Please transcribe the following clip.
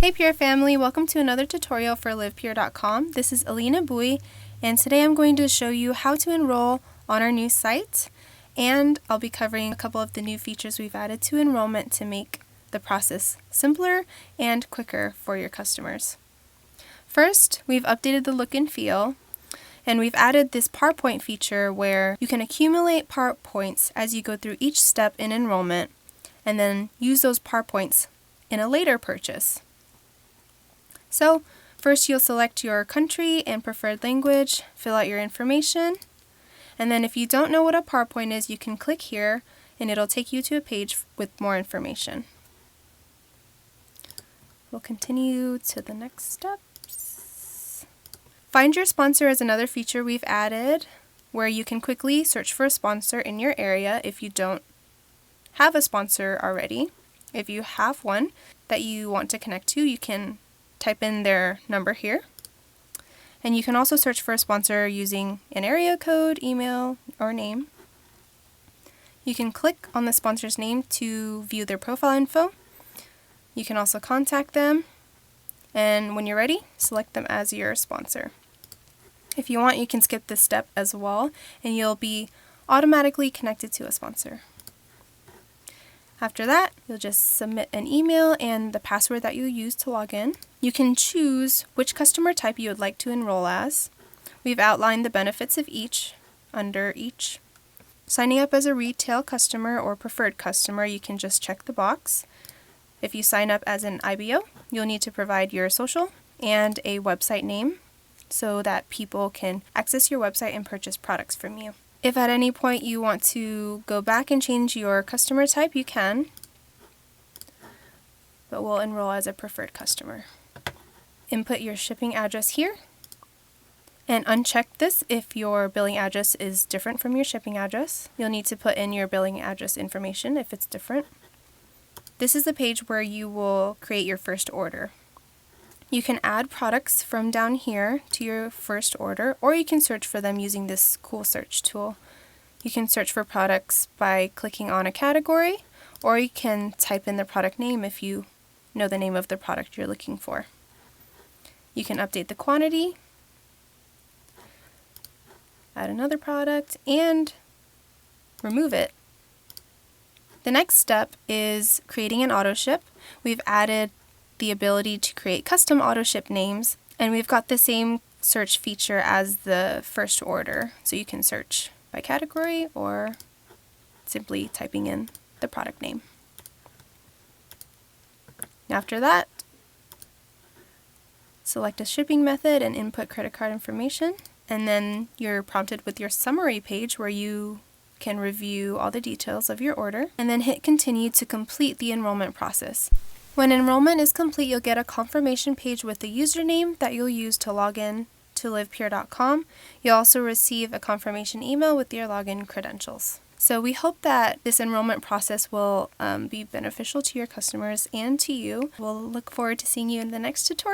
Hey Pure family, welcome to another tutorial for livepure.com. This is Alina Bui, and today I'm going to show you how to enroll on our new site, and I'll be covering a couple of the new features we've added to enrollment to make the process simpler and quicker for your customers. First, we've updated the look and feel, and we've added this PowerPoint feature where you can accumulate PowerPoints as you go through each step in enrollment, and then use those PowerPoints in a later purchase. So, first you'll select your country and preferred language, fill out your information, and then if you don't know what a PowerPoint is, you can click here and it'll take you to a page with more information. We'll continue to the next steps. Find your sponsor is another feature we've added where you can quickly search for a sponsor in your area if you don't have a sponsor already. If you have one that you want to connect to, you can type in their number here. And you can also search for a sponsor using an area code, email, or name. You can click on the sponsor's name to view their profile info. You can also contact them, and when you're ready, select them as your sponsor. If you want, you can skip this step as well, and you'll be automatically connected to a sponsor. After that, you'll just submit an email and the password that you use to log in. You can choose which customer type you would like to enroll as. We've outlined the benefits of each under each. Signing up as a retail customer or preferred customer, you can just check the box. If you sign up as an IBO, you'll need to provide your social and a website name so that people can access your website and purchase products from you. If at any point you want to go back and change your customer type, you can, but we'll enroll as a preferred customer. Input your shipping address here, and uncheck this if your billing address is different from your shipping address. You'll need to put in your billing address information if it's different. This is the page where you will create your first order. You can add products from down here to your first order, or you can search for them using this cool search tool. You can search for products by clicking on a category, or you can type in the product name if you know the name of the product you're looking for. You can update the quantity, add another product, and remove it. The next step is creating an auto ship. We've added the ability to create custom auto ship names, and we've got the same search feature as the first order, so you can search by category or simply typing in the product name. After that, select a shipping method and input credit card information, and then you're prompted with your summary page where you can review all the details of your order, and then hit continue to complete the enrollment process. When enrollment is complete, you'll get a confirmation page with the username that you'll use to log in to livepure.com. You'll also receive a confirmation email with your login credentials. So we hope that this enrollment process will be beneficial to your customers and to you. We'll look forward to seeing you in the next tutorial.